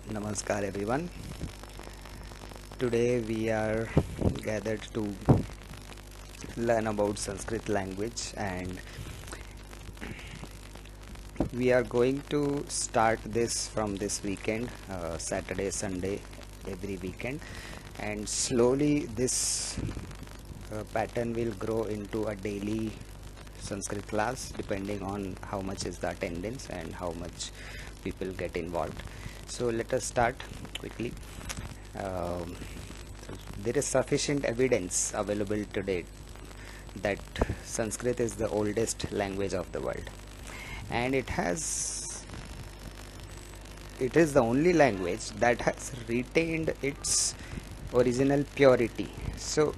Namaskar everyone. Today we are gathered to learn about Sanskrit language, and we are going to start this from this weekend, Saturday, Sunday, every weekend, and slowly this pattern will grow into a daily Sanskrit class depending on how much is the attendance and how much people get involved. So let us start quickly. Um, there is sufficient evidence available today that Sanskrit is the oldest language of the world, and it is the only language that has retained its original purity. So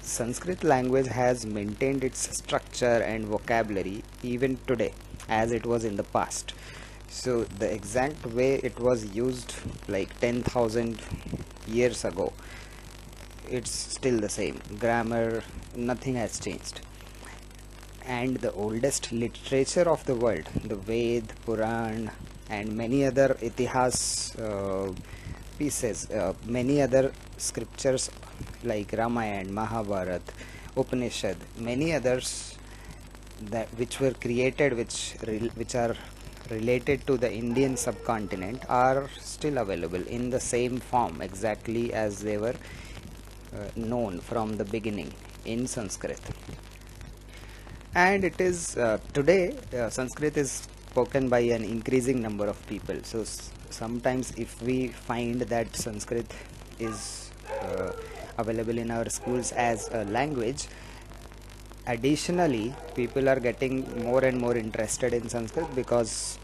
Sanskrit language has maintained its structure and vocabulary even today as it was in the past. So the exact way it was used like 10,000 years ago, it's still the same. Grammar, nothing has changed. And the oldest literature of the world, the Ved, Puran, and many other itihas pieces, many other scriptures like Ramayana, Mahabharat, Upanishad, many others that which were created, which are related to the Indian subcontinent, are still available in the same form exactly as they were known from the beginning in Sanskrit. And it is today Sanskrit is spoken by an increasing number of people. So sometimes if we find that Sanskrit is available in our schools as a language, additionally people are getting more and more interested in Sanskrit because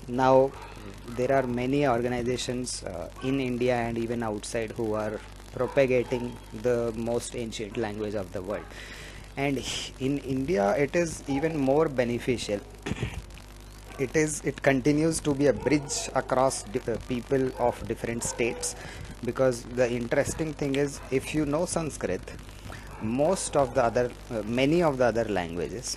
now there are many organizations in India and even outside who are propagating the most ancient language of the world. And in India it is even more beneficial. It continues to be a bridge across people of different states, because the interesting thing is, if you know Sanskrit, most of the other many of the other languages,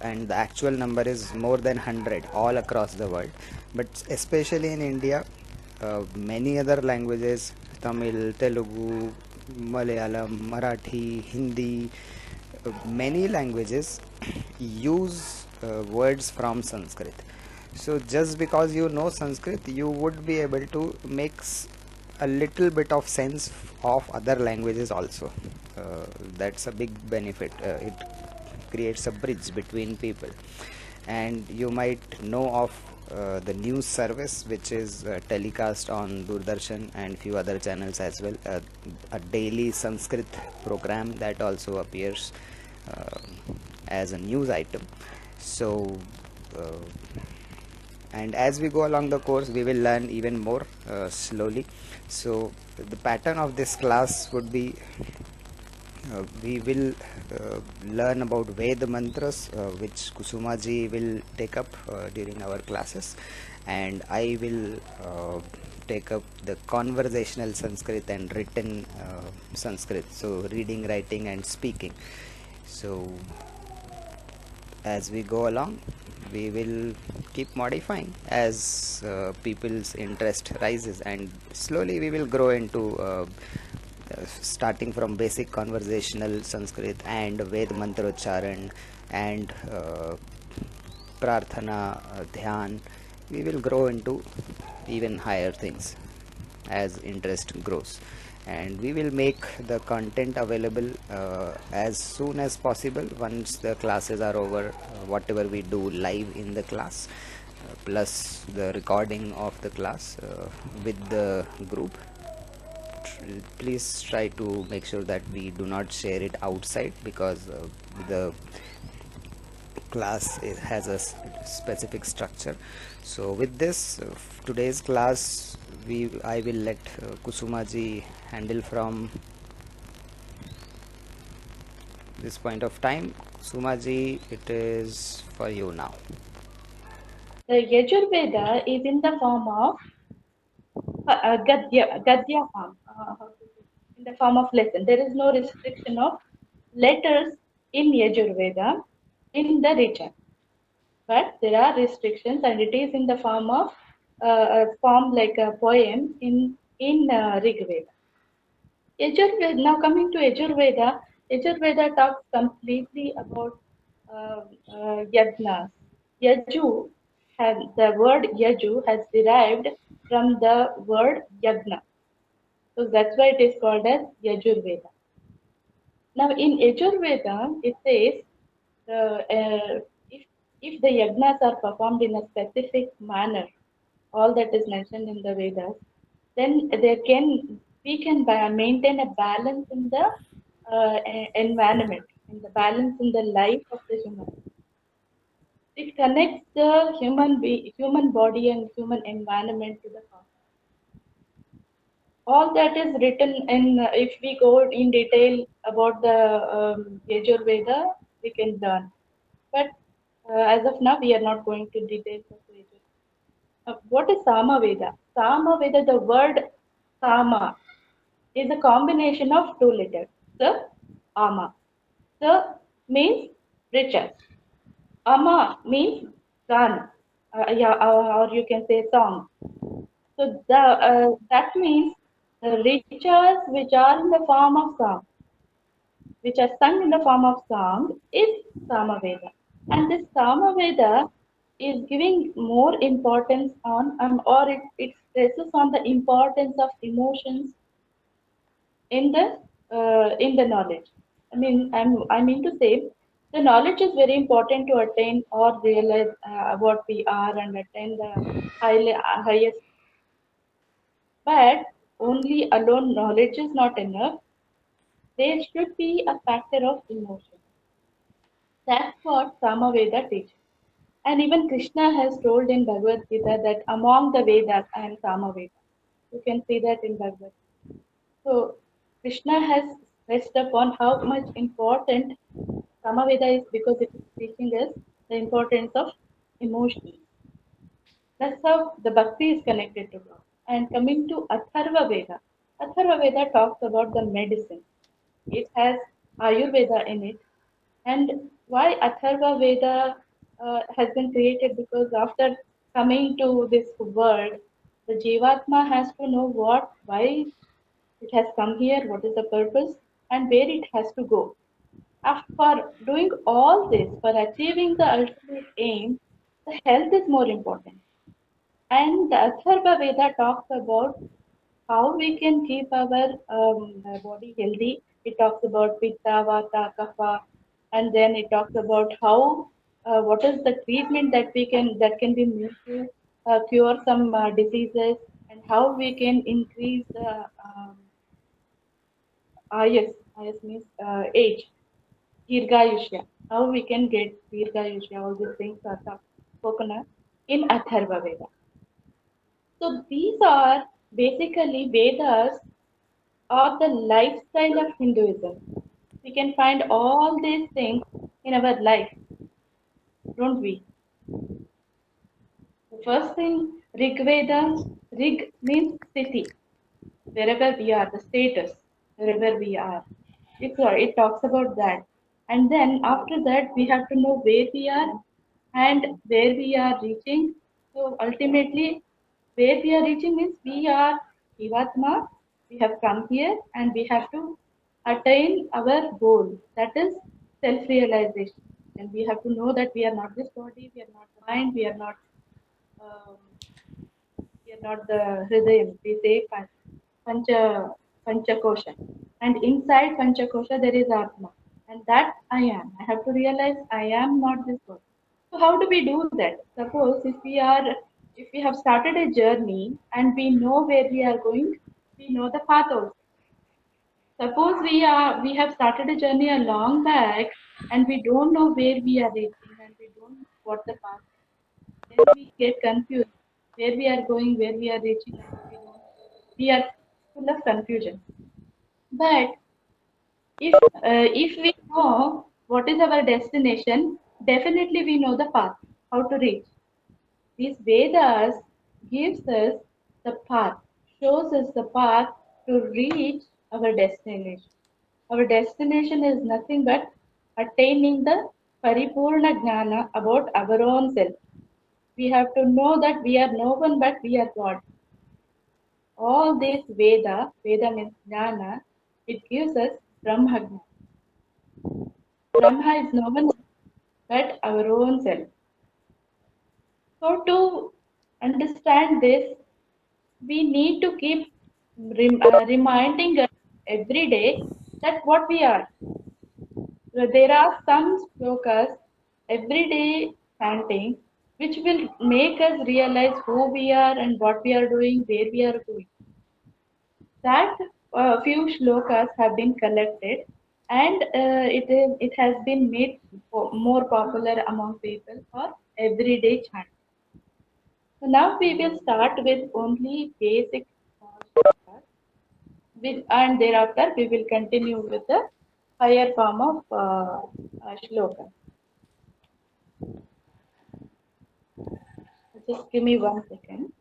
and the actual number is more than 100 all across the world, but especially in India, many other languages, Tamil, Telugu, Malayalam, Marathi, Hindi, many languages use words from Sanskrit. So just because you know Sanskrit, you would be able to make a little bit of sense of other languages also. That's a big benefit. It creates a bridge between people. And you might know of the news service which is telecast on Doordarshan and few other channels as well, a daily Sanskrit program that also appears uh, as a news item. So and as we go along the course, we will learn even more slowly. So the pattern of this class would be, we will learn about Ved mantras, which Kusumaji will take up during our classes, and I will take up the conversational Sanskrit and written Sanskrit, so reading, writing, and speaking. So as we go along, we will keep modifying as people's interest rises, and slowly we will grow into starting from basic conversational Sanskrit and Ved Mantrocharan and Prarthana, Dhyan. We will grow into even higher things as interest grows, and we will make the content available as soon as possible once the classes are over. Whatever we do live in the class, plus the recording of the class with the group, please try to make sure that we do not share it outside, because the class has a specific structure. So with this today's class, I will let Kusumaji handle from this point of time. Kusumaji, it is for you now. The Yajurveda is in the form of Gadya form, in the form of lesson. There is no restriction of letters in Yajurveda in the written, but there are restrictions, and it is in the form of form like a poem in Rig Veda. Yajurveda. Now coming to Yajurveda talks completely about yajnas. Yaju has the word Yaju has derived from the word yagna, so that's why it is called as Yajurveda. Now in Yajurveda, it says if the yagnas are performed in a specific manner, all that is mentioned in the Vedas, then we can maintain a balance in the environment, in the balance in the life of the human. It connects the human body and human environment to the cosmos. All that is written in. If we go in detail about the Yajur Veda, we can learn. But as of now, we are not going to details of Yajur. What is Sama Veda? Sama Veda, the word Sama is a combination of two letters. The Ama. The means riches. Ama means gun. Yeah, or you can say song. So that means the riches which are in the form of song, which are sung in the form of song, is Samaveda. And this Samaveda is giving more importance on, or it stresses on the importance of emotions in the knowledge. I mean to say, the knowledge is very important to attain or realize what we are and attain the highest. But only alone knowledge is not enough. There should be a factor of emotion. That's what Samaveda teaches. And even Krishna has told in Bhagavad Gita that among the Vedas I am Samaveda. You can see that in Bhagavad Gita. So Krishna has stressed upon how much important Samaveda is because it is teaching us the importance of emotions. That's how the bhakti is connected to God. And coming to Atharva Veda talks about the medicine. It has Ayurveda in it. And why Atharva Veda has been created? Because after coming to this world, the Jivatma has to know why it has come here, what is the purpose, and where it has to go. For doing all this, for achieving the ultimate aim, the health is more important. And the Atharva Veda talks about how we can keep our body healthy. It talks about Pitta, Vata, Kapha, and then it talks about how what is the treatment that can be made to cure some diseases, and how we can increase the ayus means age, Dirghayushya. How we can get Dirghayushya, all these things are spoken of in Atharva Veda. So these are basically Vedas or the lifestyle of Hinduism. We can find all these things in our life, don't we? The first thing, Rig Veda, Rig means city, wherever we are, the status, wherever we are. It talks about that. And then after that, we have to know where we are and where we are reaching. So ultimately, where we are reaching means we are Jivatma, we have come here and we have to attain our goal. That is self-realization. And we have to know that we are not this body, we are not the mind, um, we are not the Hridayam. We say Panchakosha. And inside Panchakosha there is Atma. And that I am. I have to realize I am not this body. So how do we do that? Suppose if we have started a journey and we know where we are going, we know the path also. Suppose we have started a journey a long back and we don't know where we are reaching and we don't know what the path is. Then we get confused where we are going, where we are reaching, and we don't. We are full of confusion. But if we know what is our destination, definitely we know the path, how to reach. These Vedas gives us the path, shows us the path to reach our destination. Our destination is nothing but attaining the Paripurna Jnana about our own self. We have to know that we are no one but we are God. All this Veda means Jnana, it gives us Brahma. Brahma is no one but our own self. So to understand this, we need to keep reminding us every day that what we are. So there are some slokas every day chanting which will make us realize who we are and what we are doing, where we are going. That few shlokas have been collected and it has been made more popular among people for everyday chant. So now we will start with only basic shlokas and thereafter we will continue with the higher form of shloka. Just give me 1 second.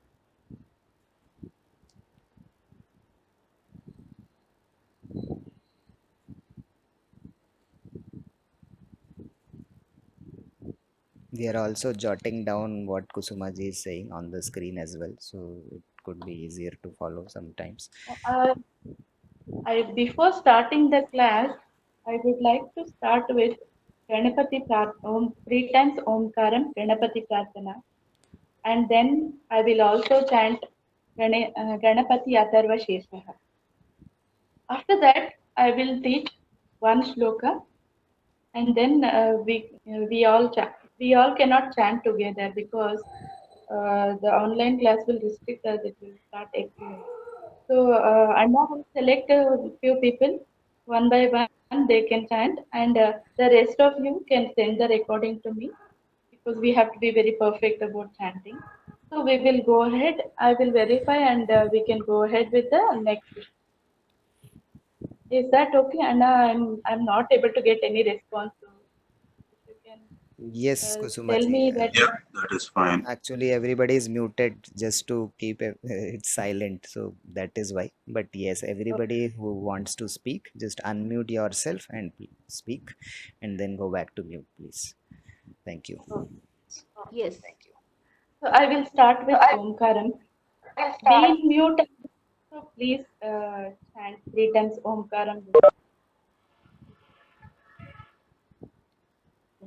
We are also jotting down what Kusumaji is saying on the screen as well, so it could be easier to follow sometimes. Uh, before starting the class, I would like to start with three times Omkaram Ganapati Prarthana, and then I will also chant Ganapati Atharva Sheshaha. After that, I will teach one shloka, and then we all cannot chant together because the online class will restrict us. It will start at 2 o'clock. So Anna will select a few people one by one. They can chant, and the rest of you can send the recording to me because we have to be very perfect about chanting. So we will go ahead. I will verify, and we can go ahead with the next. Is that okay, Anna? I'm not able to get any response. So if you can Yes, tell Kusumaji. me that. Yep, that is fine. Actually, everybody is muted just to keep it silent, so that is why. But yes, everybody who wants to speak, just unmute yourself and speak, and then go back to mute, please. Thank you. Oh, yes. So I will start with Omkaram. Be in mute. So please chant 3 times Omkaram. Om.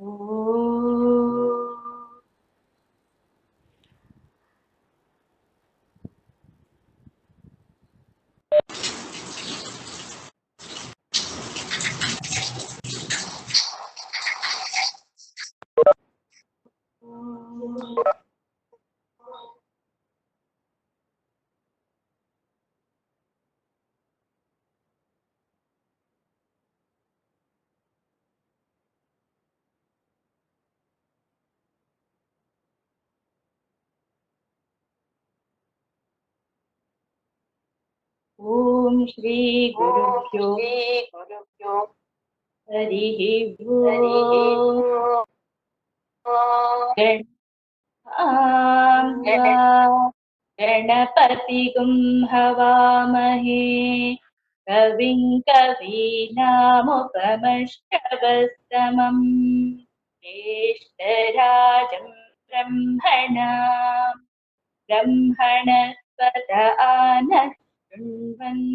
Om Shri Gurubhyo Harihi गणपतिगुं हवामहे कविं कवीनामुपमश्रवस्तमम् ज्येष्ठराजं ब्रह्मणस्पत आनः शृण्वन्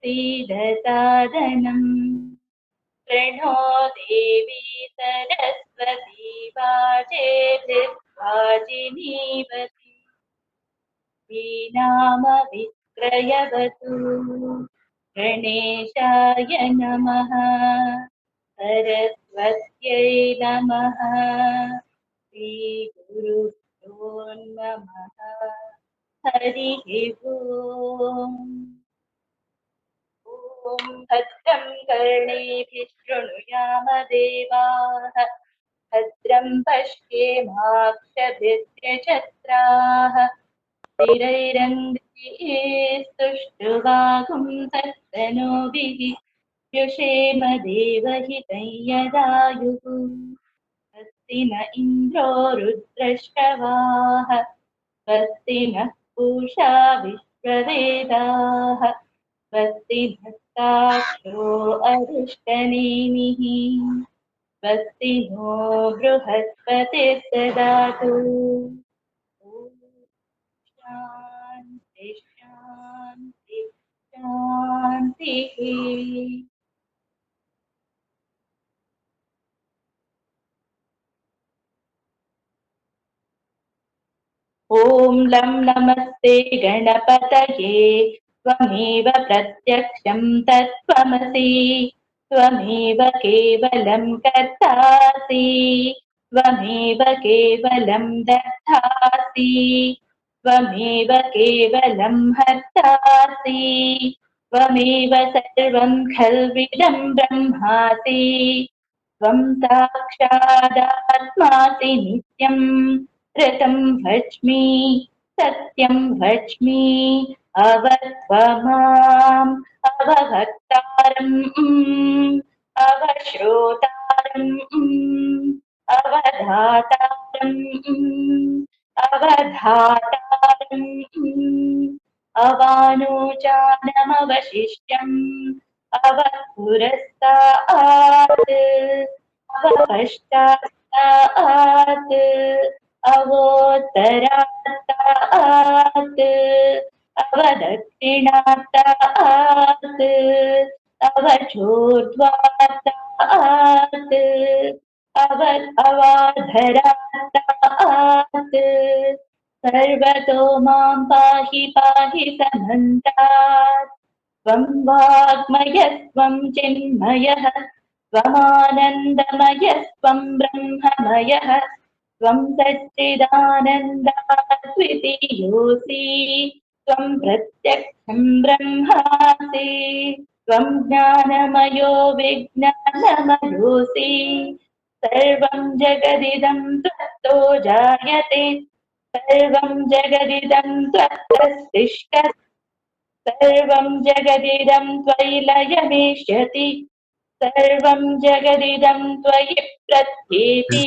सीदसादनम् प्रणो देवी सरस्वती वाजेभिर्वाजिनीवती वीणामविक्रयवतु गणेशाय नमः सरस्वत्यै नमः श्रीगुरुभ्यो नमः हरिः ओम् ॐ भद्रं कर्णेभिः शृणुयाम देवाः भद्रं पश्येमाक्षभिर्यजत्राः स्थिरैरङ्गैः सुष्ठुवागुं व्युषेम देवहितं यदायुः स्वस्ति न इन्द्रो रुद्रश्रवाः स्वस्ति नः पूषा विश्ववेदाः स्वस्ति नस्ताक्षो अरिष्टनेमिः स्वस्ति नो बृहस्पतिर्ददातु। ॐ शान्ति शान्ति शान्तिः। ॐ लं नमस्ते गणपतये त्वमेव प्रत्यक्षं तत्त्वमसि त्वमेव केवलं कर्तासि त्वमेव केवलं दत्तासि त्वमेव केवलं हर्तासि त्वमेव सर्वं खल्विदं ब्रह्मासि त्वं साक्षादात्मासि नित्यम् ऋतं भज्मि सत्यं भज्मि अवत्वमाम् अवभक्तारम् अवश्रोतारम् अवधातारम् अवधातारम् अवानोचानमवशिष्टम् अवपुरस्तात् अवपश्चात्तात् अवोत्तरात्तात् अवदक्षिणात्तात् अवचोर्ध्वात्तात् अवाधरात्तात् सर्वतो मां पाहि पाहि समन्तात् त्वं वाग्मयस्त्वं चिन्मयः त्वमानन्दमयस्त्वं ब्रह्ममयः त्वं सच्चिदानन्दाद्वितीयोऽसि त्वं प्रत्यक्षं ब्रह्मासि त्वं ज्ञानमयो विज्ञानमयोऽसि सर्वं जगदिदं त्वत्तो जायते सर्वं जगदिदं त्वत्तस्तिष्ठति सर्वं जगदिदं त्वयि लयमेष्यति सर्वं जगदिदं त्वयि प्रत्येति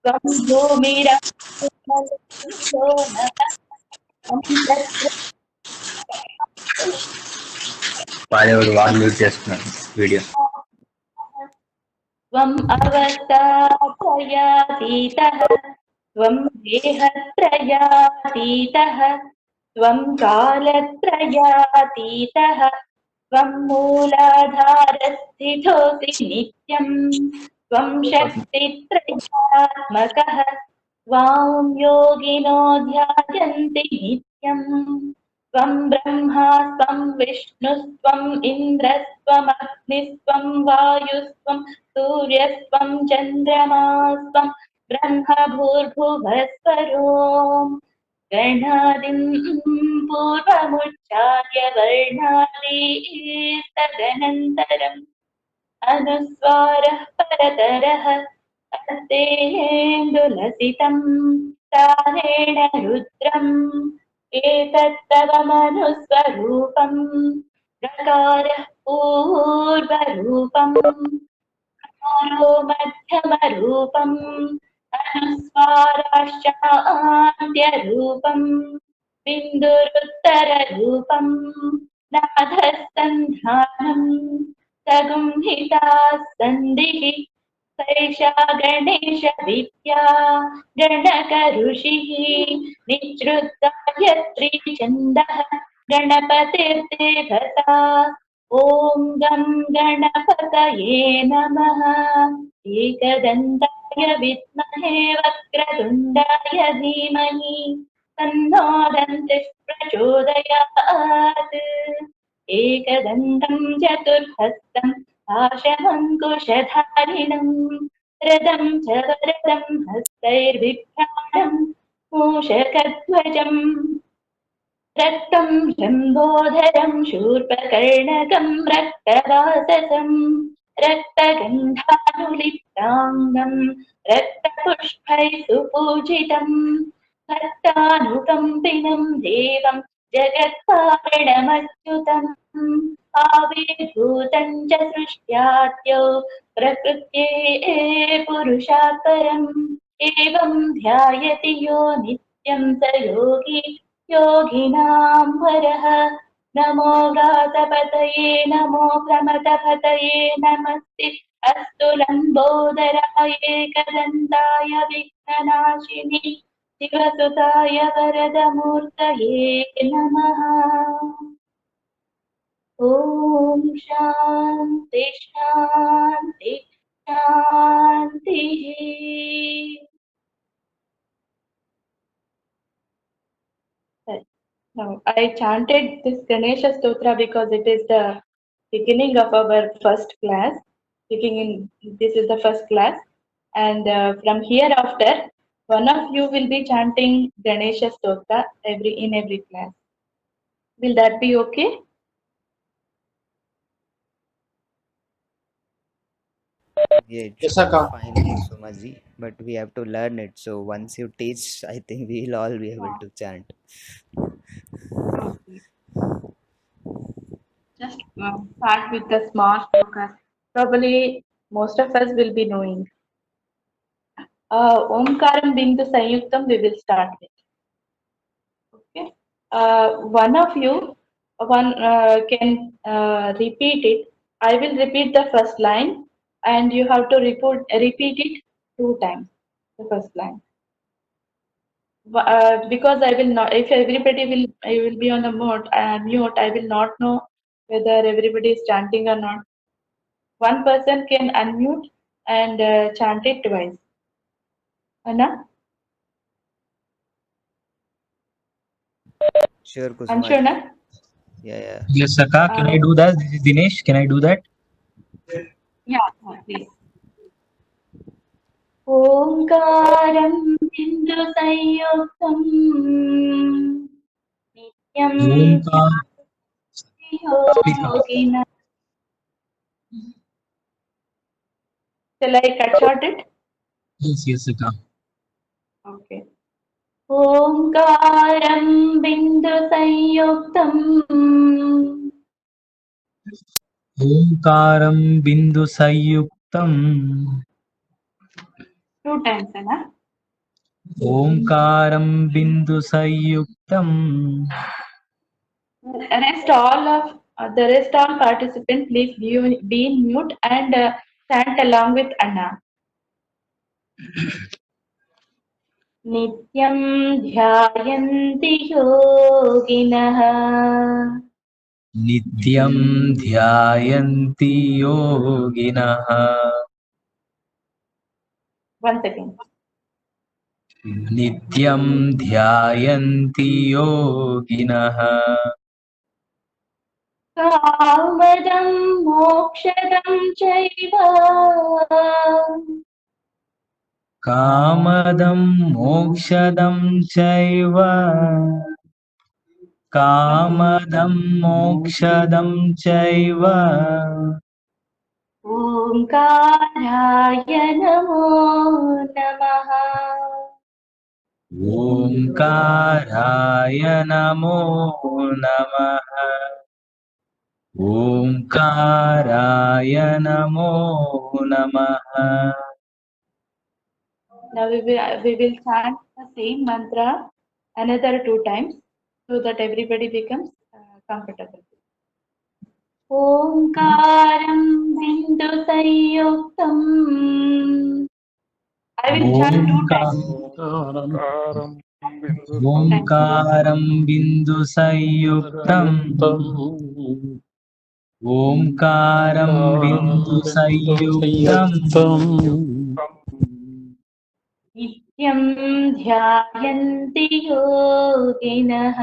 त्वं भूमिरापो नभः त्वं तत्र వాడేవాడు వాడు మ్యూట్ చేస్తున్నాడు వీడియో. त्वम् अवस्थात्रयातीतः त्वं देहत्रयातीतः त्वं कालत्रयातीतः त्वं मूलाधारस्थितोऽसि नित्यम् त्वं शक्तित्रयात्मकः त्वां योगिनो ध्यायन्ति नित्यम् त्वं ब्रह्मा त्वं विष्णुस्त्वम् इन्द्रस्त्वमग्निस्त्वं वायुस्त्वं सूर्यस्त्वं चन्द्रमास्त्वं ब्रह्म भूर्भुवस्वरोम् गणादिं पूर्वमुच्चार्य वर्णालीस्तदनन्तरम् अनुस्वारः परतरः अस्तेन्दुलसितं तारेण रुद्रम् एतत्तव मनुस्वरूपम् गकारः पूर्वरूपम् रो मध्यमरूपम् अनुस्वाराश्चान्त्यरूपम् बिन्दुरुत्तररूपम् नाथस्तन्धानम् सगुंहिता सन्धिः सैषा गणेशविद्या गणकऋषिः निःसृतगायत्री छन्दः गणपतिर्देवता ॐ गं गणपतये नमः एकदन्ताय विद्महे वक्रतुण्डाय धीमहि तन्नो दन्तिः प्रचोदयात् एकदन्तं चतुर्हस्तं पाशमङ्कुशधारिणं रदं च वरदं हस्तैर्बिभ्राणं मूषकध्वजम् रक्तं शम्भोधरं शूर्पकर्णकं रक्तवाससं रक्तगन्धानुलिप्ताङ्गं रक्तपुष्पैः सुपूजितं भक्तानुकम्पिनं देवं जगत्कारणमच्युतम् आविर्भूतं च सृष्ट्याद्यौ प्रकृत्ये पुरुषात् परम् एवं ध्यायति यो नित्यं स योगी योगिनां वरः नमो व्रातपतये नमो प्रमथपतये नमस्ते अस्तु लम्बोदराय एकदन्ताय विघ्ननाशिनि शिवसुताय वरदमूर्तये नमः। ॐ शान्ति शान्ति शान्तिः। Now, I chanted this Ganesha Stotra because it is the beginning of our first class. This is the first class, and from hereafter, one of you will be chanting Ganesha Stotra in every class. Will that be okay? Yeah, it Yes, should be Akka. fine, Sumaji, but we have to learn it. So once you teach, I think we'll all be able to chant. Okay. Just start with the small slokas. Probably most of us will be knowing. Omkaram being the Sanyuktam, we will start with. Okay. One of you can repeat it. I will repeat the first line, and you have to repeat it 2 times. The first line. Because I will not. If everybody will be on the mute, I will not know whether everybody is chanting or not. One person can unmute and chant it twice. Anna? Sure, Kusumaji. Anshuna? Yeah. Yes, Akka. Can I do that? This is Dinesh. Can I do that? Yeah, please. ओङ्कारं बिन्दुसंयुक्तं नित्यं Omkar. योगिनः. Shall I cut short it? Yes, Akka. Okay. ओङ्कारं बिन्दुसंयुक्तं Omkaram bindu sayuktam. 2 times, Anna. Omkaram bindu sayuktam. The rest all participants, please be in mute and chant along with Anna. नित्यं ध्यायन्ति योगिनः Nityam dhyayanti yoginaha. Once again. Nityam dhyayanti yoginaha. कामदं मोक्षदं चैव Kamadam mokshadam chaiva. Kamadam mokshadam chaiva. ओङ्काराय नमो नमः Omkaraya namo namaha. Omkaraya namo namaha. Now we will chant the same mantra another 2 times so that everybody becomes comfortable. ओङ्कारं बिन्दुसंयुक्तम्. I will chant 2 times. Omkaram bindu sayuktam. Omkaram bindu sayuktam. नित्यं ध्यायन्ति योगिनः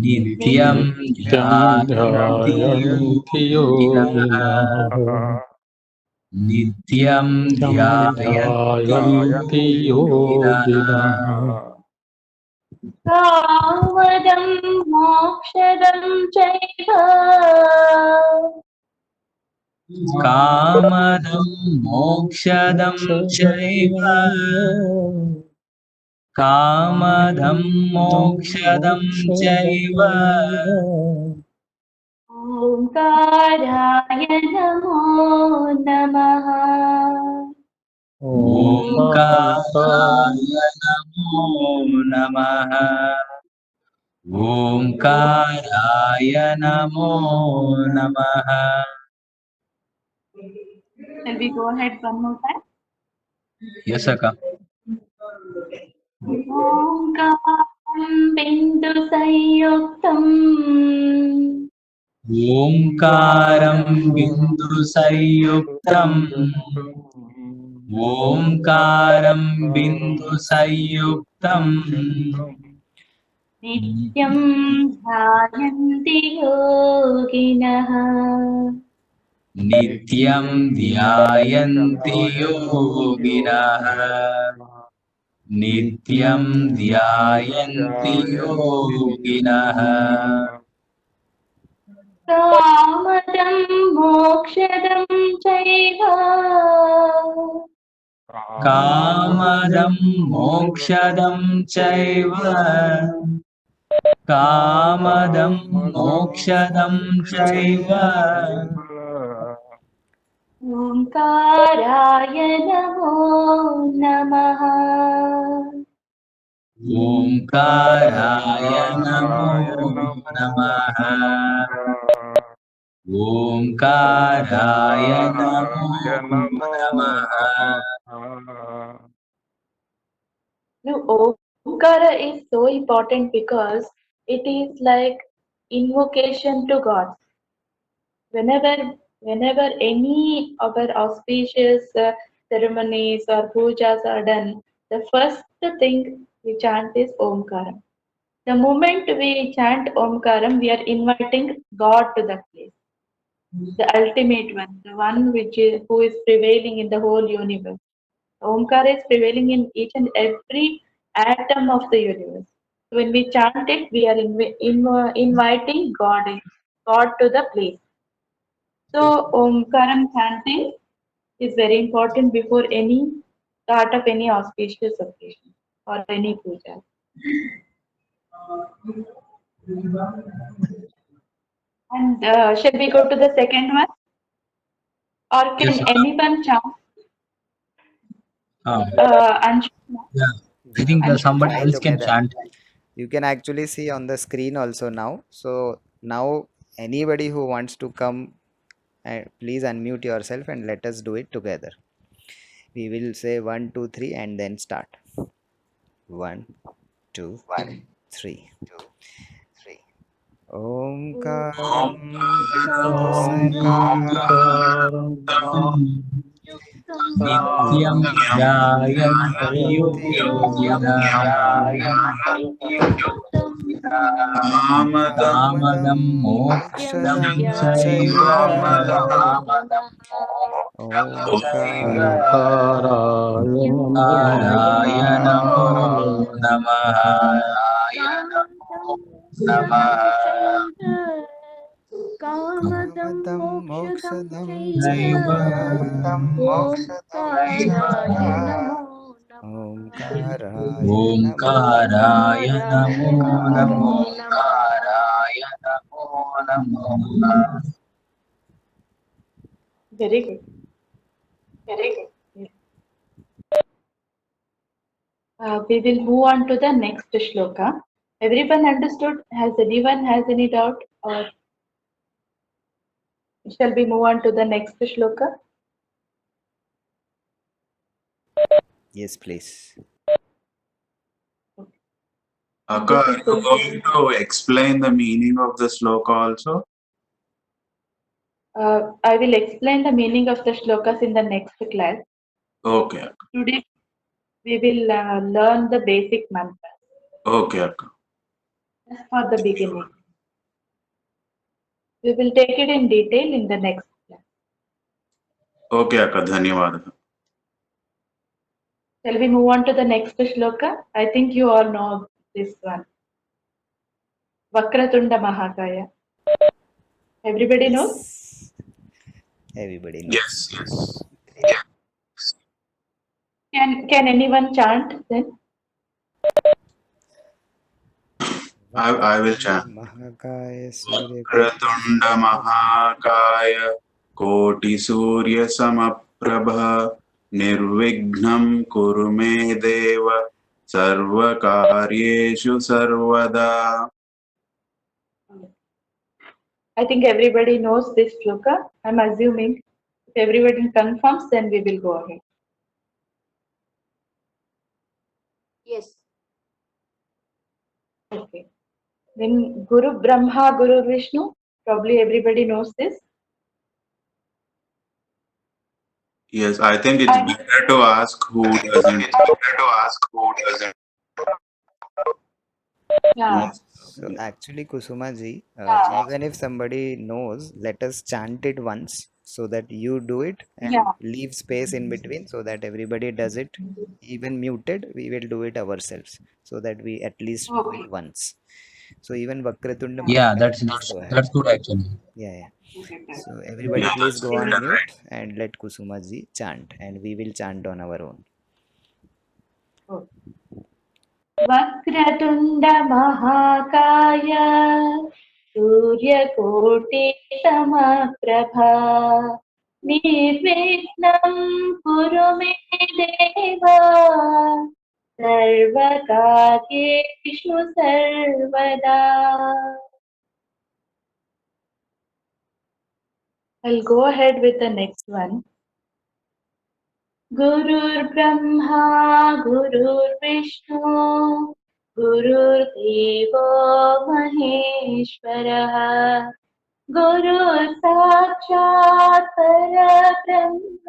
Nityam dhyayanti yoginah. Nityam dhyayanti yoginah. कामदं मोक्षदं चैव Kamadam mokshadam chaiva. Kamadam mokshadam chaiva. ओङ्काराय नमो नमः Omkaraya namo namaha. ओंकाराय नमो नमः। Shall we go ahead one more time? Yes, Akka. ओङ्कारं बिन्दुसंयुक्तम् ओंकारं बिन्दुसंयुक्तम् ओंकारं बिन्दुसंयुक्तम् नित्यं ध्यायन्ति योगिनः नित्यं ध्यायन्ति योगिनः नित्यं ध्यायन्ति योगिनः कामदं मोक्षदं चैव कामदं मोक्षदं चैव कामदं मोक्षदं चैव ओङ्काराय नमो नमः ओंकाराय नमो नमः ओंकाराय नमो नमः Now, Omkara is so important because it is like invocation to God. Whenever any of our auspicious ceremonies or pujas are done, the first thing we chant is Omkaram. The moment we chant Omkaram, we are inviting God to that place, the ultimate one, the one who is prevailing in the whole universe. Omkara is prevailing in each and every atom of the universe. When we chant it, we are inviting God to the place. So, Omkaram chanting is very important before any start of any auspicious occasion or any puja. And shall we go to the second one? Or can Yes, anyone chant? Anshul? yeah. I Yeah, think we can somebody try else can together. chant. You can actually see on the screen also now. So now anybody who wants to come, please unmute yourself and let us do it together. We will say 1, 2, 3 and then start. 1, 2, 3. Omkaram bindu नित्यं ध्यायन्ति योगिनः कामदं मोक्षदं चैव ओंकाराय ओंकाराय नमो नमः कामदं कामदं मोक्षदं मोक्षदं चैव चैव ओङ्काराय नमो नमः ओंकाराय Namo Namo ओङ्काराय Very good. Yes. We will move on to the next shloka. Everyone understood? Has anyone has any doubt? Or shall we move on to the next shloka? Yes, please. Akka, This are is you going going to explain the meaning of the sloka also? I will explain the meaning of the shlokas in the next class. Okay, Today we will learn the basic mantra okay, Akka. just for the beginning. We will take it in detail in the next class. Okay, Akka, dhanyawad. Shall we move on to the next shloka? I think you all know this one. Vakratunda Mahakaya. Everybody knows? Yes. Everybody Yes, knows. yes. Can anyone chant then? I will Vakratunda chant. Mahakaya Suryakoti Vakratunda Mahakaya Koti Surya Samaprabha Nirvignam Kuru Me Deva Sarvakaryeshu Sarvada. I think everybody knows this shloka. I'm assuming if everybody confirms, then we will go ahead. Yes. Okay. Then Guru Brahma, Guru Vishnu. Probably everybody knows this. Yes, I think it's And better to ask who doesn't. yeah, So actually, Kusuma ji, even if somebody knows, let us chant it once so that you do it yeah. and leave space in between so that everybody does it. Even muted, we will do it ourselves so that we at least do it Okay. once. So even Vakratunda Yeah, Mahakaya, that's please that's go ahead. that's good actually. Yeah, yeah. So Yeah, everybody please that's go on better, mute right? and let Kusuma ji chant and we will chant on our own. वक्रतुण्ड महाकाय सूर्यकोटि समप्रभा निर्विघ्नं कुरु मे देव सर्वकार्येषु सर्वदा. I'll go ahead with the next one. गुरुर्ब्रह्मा गुरुर्विष्णु गुरुर्देवो महेश्वरः गुरुः साक्षात् परब्रह्म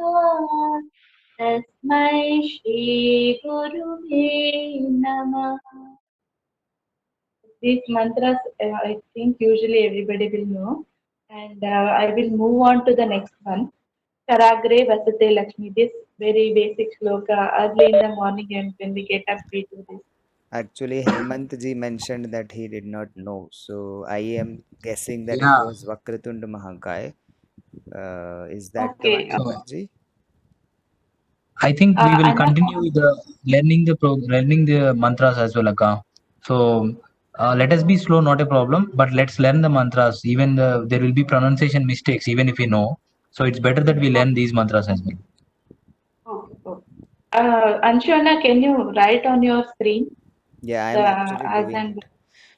तस्मै श्रीगुरुवे नमः. These mantras, I think usually everybody will know, and I will move on to the next one. Karagre Vasate Lakshmi. This very basic shloka early in the morning, and when we get up, we do this. Actually, Hemant ji mentioned that he did not know. So I am guessing that it Yeah. was Vakratunda Mahakaya. Is that the one, Okay. So Hemant ji? I think we will And continue with the learning the mantras as well, Akka. So let us be slow, not a problem, but let's learn the mantras. Even there will be pronunciation mistakes, even if we know. So it's better that we learn these mantras as well. okay. Anshana, can you write on your screen Yeah, I the am actually as doing and it.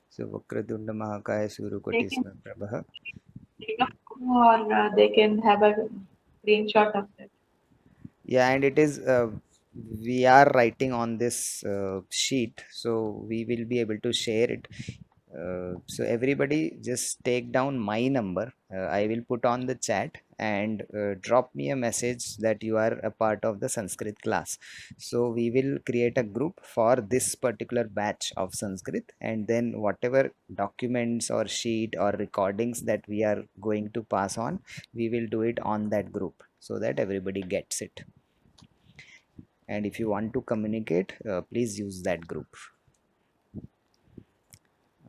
So Vakratunda Mahakaya they Surukoti can Prabha. take a photo or they can have a screenshot of that. Yeah, and it is we are writing on this sheet, so we will be able to share it. So everybody just take down my number. I will put on the chat and drop me a message that you are a part of the Sanskrit class. So we will create a group for this particular batch of Sanskrit, and then whatever documents or sheet or recordings that we are going to pass on, we will do it on that group so that everybody gets it. And if you want to communicate, please use that group.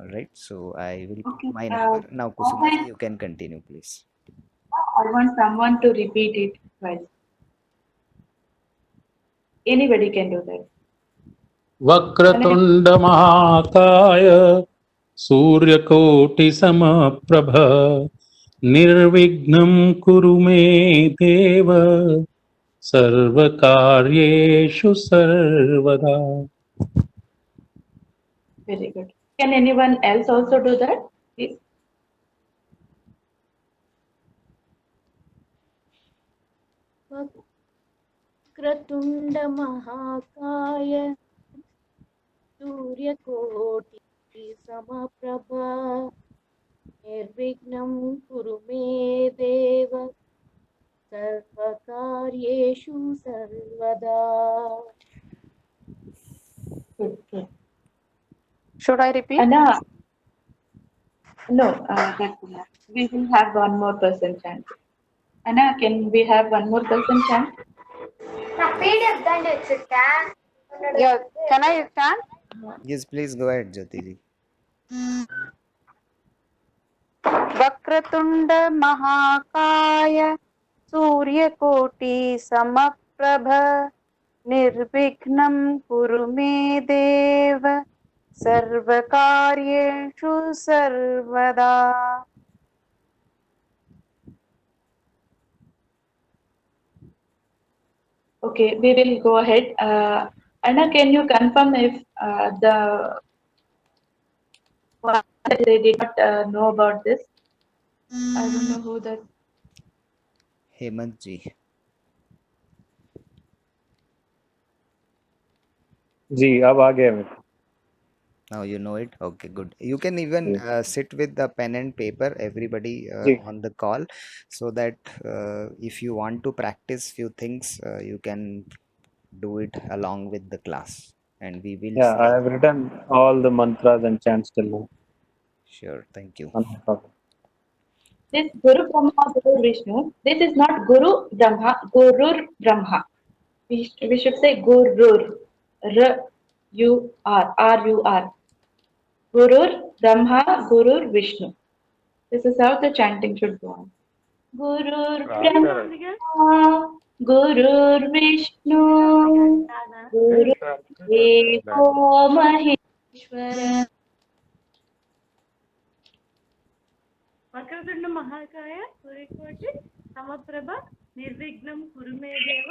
All right, so I will put Okay. my number now. Kusuma ji, Comment. you can continue, please. I want someone to repeat it twice. Anybody can do that. वक्रतुण्ड महाकाय सूर्यकोटिसमप्रभ निर्विघ्नं कुरु मे देव सर्वकार्येषु सर्वदा. Very good. Can anyone else also do that, please? वक्रतुण्डमहाकाय सूर्यकोटि समप्रभा निर्विघ्नं कुरु मे देव सर्वकार्येषु सर्वदा. Good. Should I repeat? Anna, no, that's enough. We will have one more person chant. Anna, can we have one more person chant? Yeah, can I chant? Yes, please go ahead, Jyoti ji. Vakratunda महाकाय सूर्यकोटि समप्रभ निर्विघ्नं कुरु मे देव सर्वकार्येषु सर्वदा. Okay, we will go ahead. Anna, can you confirm if the they did not know about this? I don't know who that. Hemant ji. जी अब आ गया मेरे को। Now you know it. Okay, good. You can even sit with the pen and paper, everybody ji on the call, so that if you want to practice few things, you can do it along with the class, and we will yeah, I see. have written all the mantras and chants till now. Sure, thank you. No problem. This Guru Brahma, Guru Vishnu. This is not Guru Brahma, Gurur Brahma. We should say Gurur. R-U-R. Gurur Brahma, Gurur Vishnu. This is how the chanting should go on. Gurur Brahma, Gurur Vishnu, Guru Devo Maheshwara. Vakratunda మహాకాయ సూర్యకోటి సమప్రభ నిర్విఘ్నం కురు మే దేవ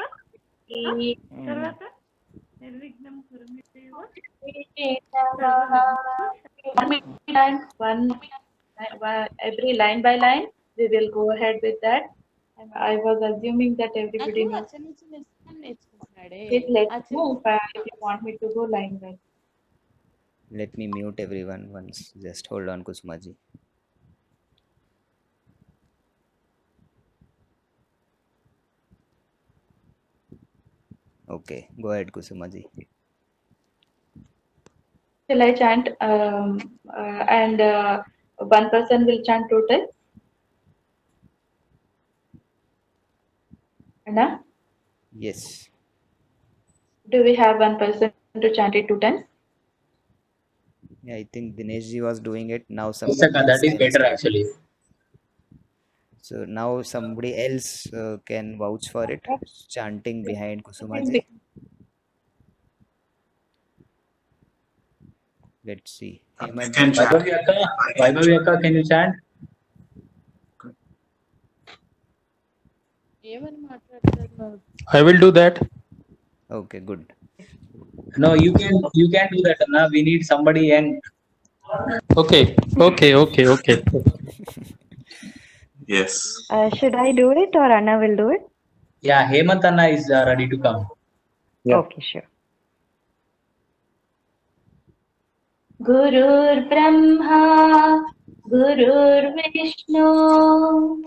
తర్వాత నిర్విఘ్నం కురు మే దేవ Every line by line, we will go ahead with that. And I was assuming that everybody knows. Please let me know if you want me to go line by line. Let me mute everyone once. Just hold on, Kusuma ji. Okay, go ahead, Kusuma ji. Shall I chant and one person will chant two times? Anna, Yes. do we have one person to chant it two times? Yeah, I think Dinesh ji was doing it. Now Yes, somebody Akka, else that is can better start. actually. So now somebody else can vouch for it, chanting behind Kusuma ji. Let's see. I Hemant can ji. chant. Vaibhavi Akka, can you chant? ఏమని మాట్లాడుతున్నారు? I will do that. Okay, good. No, you can do that, Anna. We need somebody and Okay. Yes. Should I do it or Anna will do it? yeah, Hemant Anna is ready to come. Yeah. Okay, sure. Gurur Brahma, Gurur Vishnu,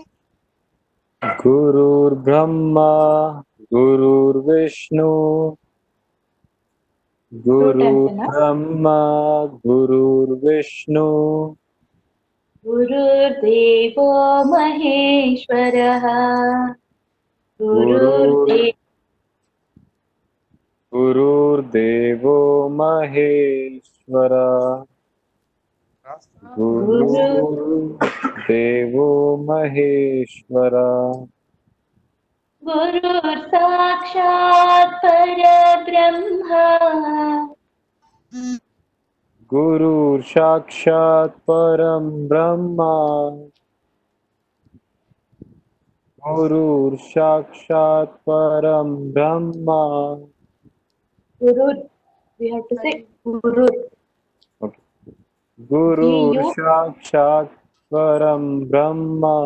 Gurur Brahma, Gurur Vishnu, Gurur Brahma, Gurur Vishnu, Gurur Devo Maheshwara, Gurur Devo Maheshwara, Gurur Devo Maheshwara, Gurur Sakshat Parabrahma, Gurur Sakshat Param Brahma, Gurur Sakshat Param Brahma. Gurur, we have to say Gurur. Okay. Gurur G-U. Sakshat Param Brahma.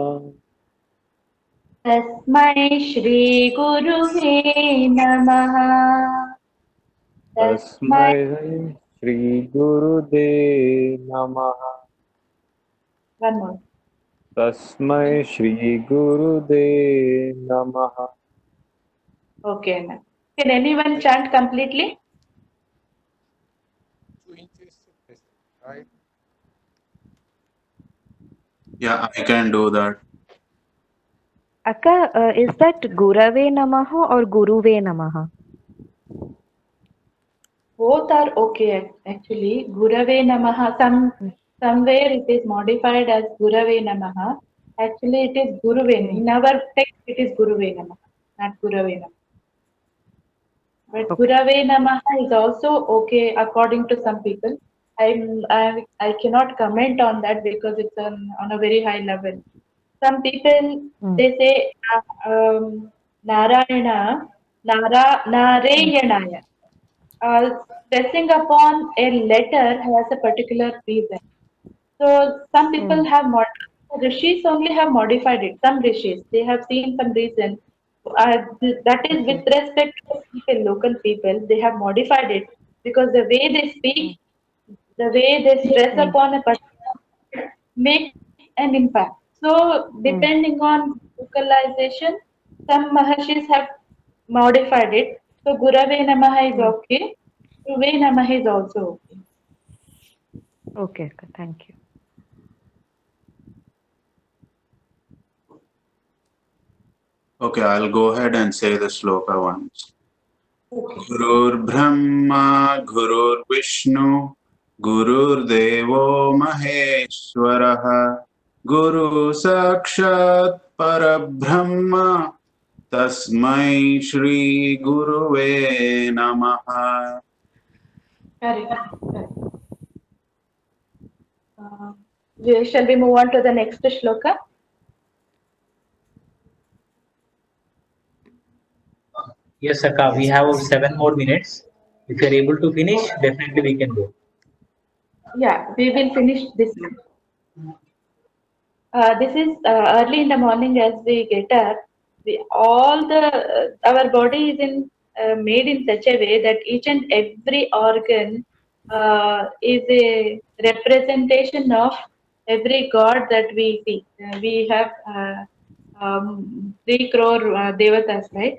Tasmai Shri Guruve Namaha. Tasmai Shri Gurudev Namaha. One more. Tasmai Shri Gurudev Namaha. Okay, ma'am. Can anyone chant completely? Yeah, I can do that. Akka, is that Gurave Namaha or Guruve Namaha? Both are okay actually. Gurave Namaha. Somewhere it is modified as Gurave Namaha. Actually, it is Guruve. In our text, it is Guruve Namaha, not Gurave Namaha. But Gurave Namaha is also okay according to some people. I cannot comment on that because it's on a very high level. Some people they say Narayana, Narayanaya. Stressing upon a letter has a particular reason. So some people have Rishis only have modified it. Some rishis, they have seen some reason. That is with respect to people, local people, they have modified it because the way they speak, the way they stress Mm. upon a person make an impact. So Mm. depending on localization, some Maharshis have modified it. So Gurave Namaha is Mm. okay. Guruve Namaha is also okay. Okay, okay, thank you. Okay, I'll go ahead and say the sloka once. Okay. Gurur Brahma, Gurur Vishnu, Gurur Devo Maheshwaraha, Guru Sakshat Parabrahma, Tasmai Shri Guruve Namaha. Correct. Correct. Shall we move on to the next shloka? Yes, Akka, we Yes, have please. 7 more minutes. If you're able to finish, definitely we can go. Yeah, we will finish this one. This is early in the morning as we get up. All the our body is made in such a way that each and every organ is a representation of every god that we see. We have 3 crore devatas, right?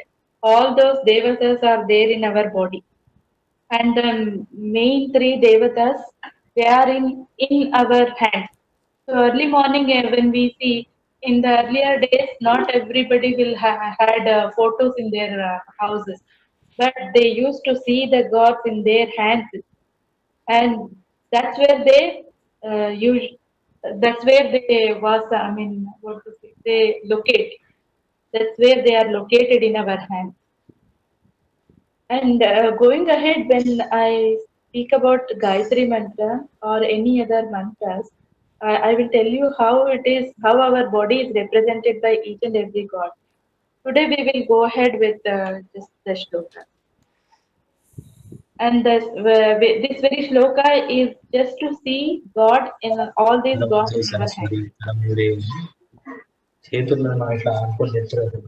All those devatas are there in our body, and the main 3 devatas, they are in our hands. So early morning, when we see in the earlier days, not everybody will had photos in their houses, but they used to see the gods in their hands, and that's where they use. That's where they was. I mean, what to say? They locate. That's where they are located in our hands. And going ahead, when I speak about Gayatri mantra or any other mantras, I will tell you how it is, how our body is represented by each and every god. Today we will go ahead with just the shloka. And this very shloka is just to see God in all these gods in our hands. చేతులను ఇట్లా ఆడుకొని తెచ్చారు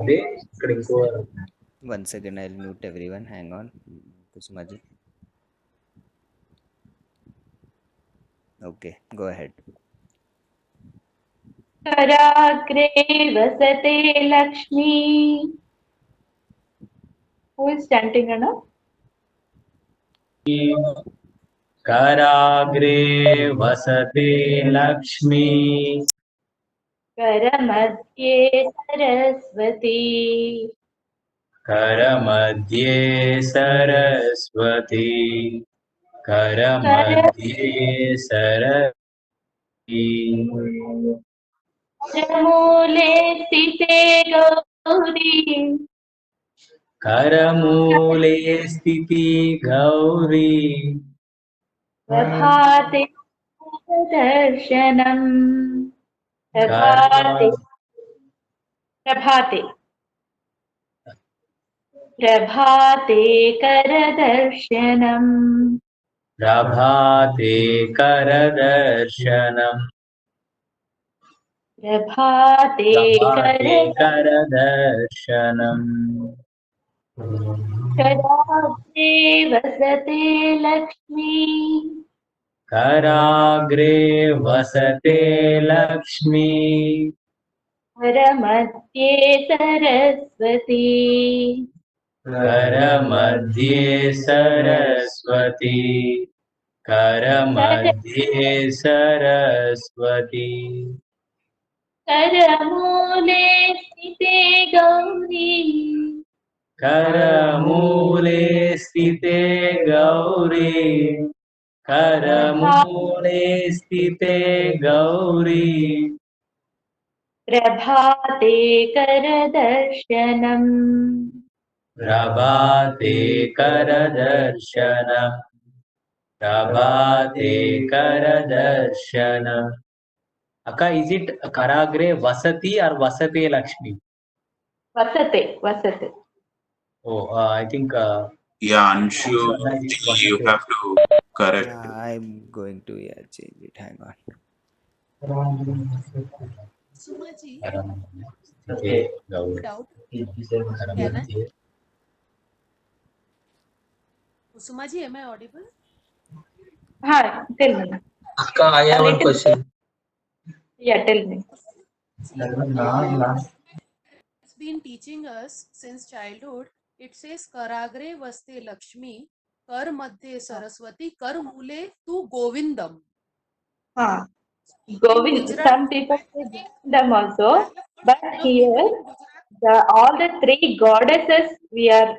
అదే ఇక్కడ ఇంకో 1 second, I'll mute everyone. Hang on. Kusumaji. Okay, go ahead. Karagre vasate Lakshmi. Who is chanting, Anna? कराग्रे वसते Lakshmi करमध्ये Saraswati करमध्ये Saraswati करमध्ये Saraswati करमूले स्थिते गौरी करमूले स्थिति गौरी प्रभाते दर्शनम् प्रभाते प्रभाते प्रभाते करदर्शनम् प्रभाते करदर्शनम् प्रभाते प्रभाते करदर्शनम् कराग्रे वसते लक्ष्मी कराग्रे वसते लक्ष्मी करमध्ये सरस्वती करमध्ये सरस्वती करमध्ये सरस्वती करमूले स्थिते गौरी करमूले स्थिते गौरी करमूले स्थिते गौरी प्रभाते करदर्शनम् प्रभाते करदर्शनम् प्रभाते करदर्शनम् Akka, is it Karagre Vasati or Vasate Lakshmi? वसते वसते Oh, I think Yeah, Anshu, Anshu, you have to correct. Yeah, I'm going to change it. Hang on. Sumaji, Okay, doubt. Can I? Sumaji, am I audible? Hi, tell me. Akka, I A have one little. question. Yeah, tell me. See, has been teaching us since childhood. It says Karagre vaste Lakshmi, Kar madhye Saraswati, Kar mule tu Govindam. Huh. In Govind, Gujarat, some people say Govindam I also, have but heard of here people in Gujarat. all the three goddesses we are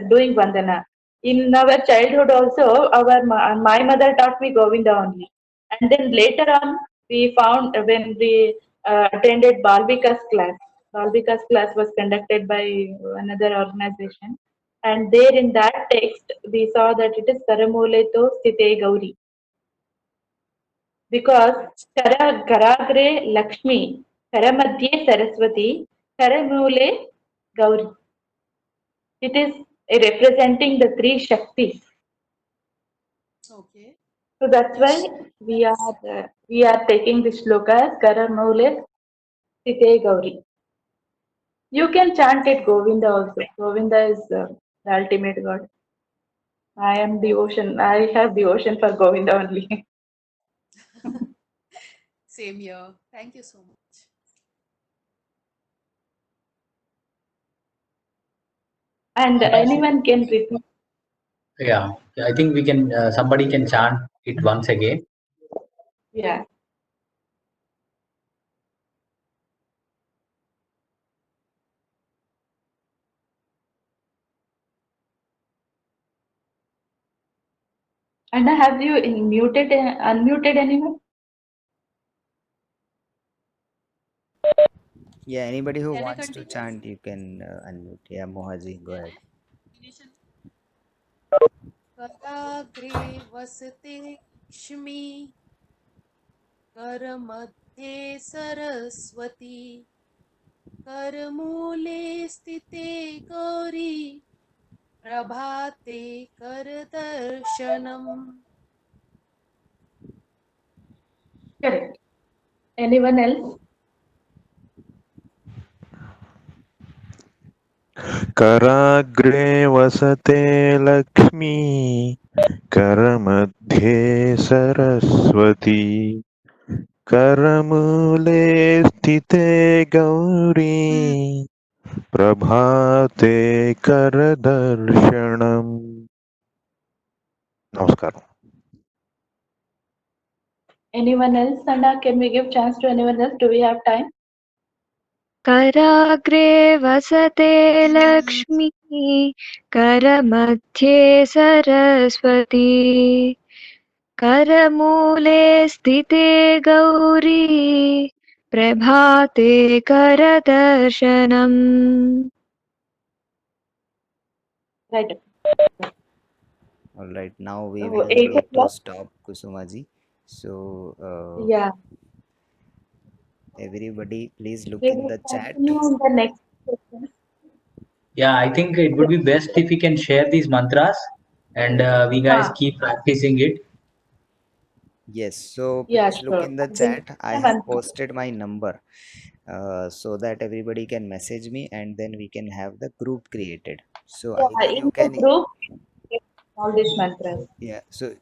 doing Vandana. In our childhood also, my mother taught me Govinda only. And then later on, we found when we attended Balvika's class. Balvika's class was conducted by another organization. And there in that text, we saw that it is Karamuleto Site Gauri because Karagre Lakshmi, Karamadhye Saraswati, Karamule Gauri. It is representing the three Shaktis. Okay. So that's why we are taking this shloka as Karamule Site Gauri. You can chant it Govinda also. Govinda is the ultimate god. I am devotion. I have devotion for Govinda only. Same here. Thank you so much. And anyone can repeat. Yeah, I think we can. Somebody can chant it once again. Yeah. And have you unmuted anyone? Yeah, anybody who Can I wants to continue? chant, you can unmute. Yeah, Mohaji, go Can ahead. I? Initial. Karagre vaste Lakshmi, Kar madhye Saraswati, करमूले स्थिते गौरी प्रभाते करदर्शनम्. Correct. Anyone else? कराग्रे वसते Lakshmi करमध्ये Saraswati करमूले स्थिते गौरी प्रभाते करदर्शनम् नमस्कार Anyone else? Sanda, can we give chance to anyone else? Do we have time? कराग्रे वसते Lakshmi करमध्ये Saraswati करमूले स्थिते गौरी प्रभाते करदर्शनम्. Right. All right, now we So will 8 need to o'clock? stop, Kusumaji. So, Yeah. everybody, please look We in will the chat. continue in the next session. Yeah, I think it would be best if we can share these mantras and we guys keep practicing it. Yes, so Yeah, please look sure. in the I will chat. I have have one. posted my number so that everybody can message me and then we can have the group created. So Yeah, either you in the can, group, all these mantras. yeah, so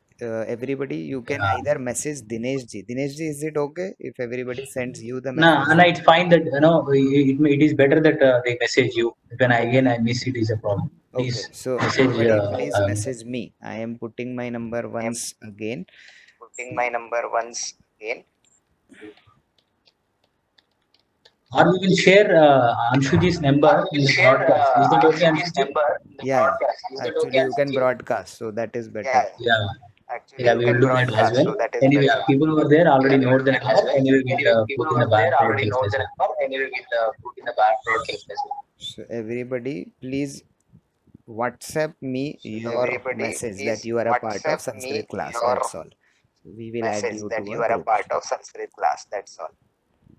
everybody, you can Yeah. either message Dinesh ji. Dinesh ji, is it okay if everybody sends you the No, message? no, it's fine that it is better that they message you. When I miss it is a problem. Okay, Please so message. everybody, please message me. I am putting my number once again. Or we will share Anshuji's number in the broadcast. Is that okay, Anshuji? Yeah, actually, you can broadcast, so that is better. Yeah, yeah, we will do that as well. Anyway, people over there already know the number. Anyway, we'll put in the bar broadcast as well. So everybody, please WhatsApp me your message that you are a part of Sanskrit class. That's all. So we will add you to a group.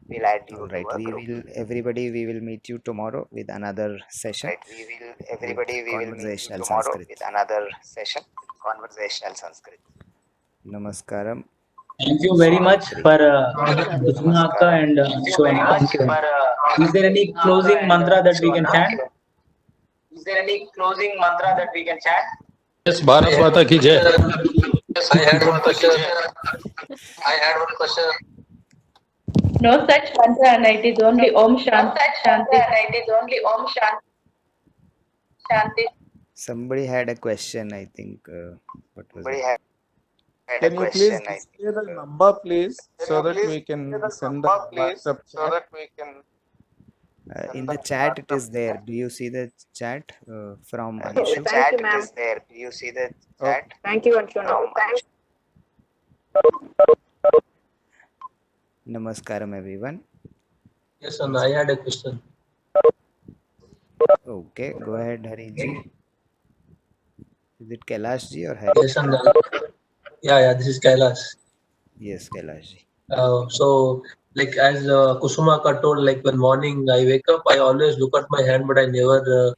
All right. We will everybody. We will meet you tomorrow with another session with conversational Sanskrit. Namaskaram. Thank you very much for Kusuma Akka and showing. Thank you. Is there any closing mantra that we can chant? Is there any closing mantra that we can chant? Yes, Bharat Mata ki jai. Yes, I had one question. I had one question. No such mantra, and it is only Om Shanti Shanti. It is only Om Shanti. Somebody had a question, I think. What was Somebody it? had Can a you please question. display the number, please, so that we can send the WhatsApp So chat? that we can In the chat, it is there. Do you see the chat from in the Anshu? chat. It is there. Do you see the chat? Thank you, Anshuna. Namaskaram, everyone. Yes, and I had a question. Okay, go ahead, Hariji. Is it Kailash ji or Hari? Yes, and yeah, this is Kailash. Yes, Kailash ji. So, like as Kusuma Akka told, like when morning I wake up, I always look at my hand, but I never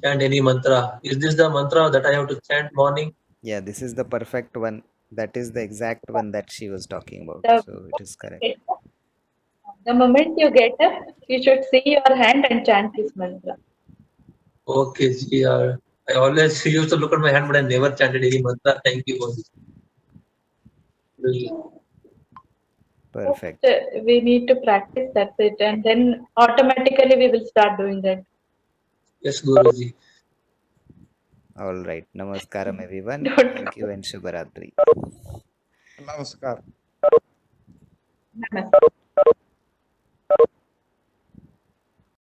chant any mantra. Is this the mantra that I have to chant morning? Yeah, this is the perfect one. That is the exact one that she was talking about. The, So it is correct. the moment you get up, you should see your hand and chant this mantra. Okay, ji, I always used to look at my hand, but I never chanted any mantra. Thank you for this. Really. Perfect. We need to practice, that's it, and then automatically we will start doing that. Yes, Guruji. All right. Namaskaram, everyone. Don't- Thank you and Shubharatri. Namaskar. Namaste.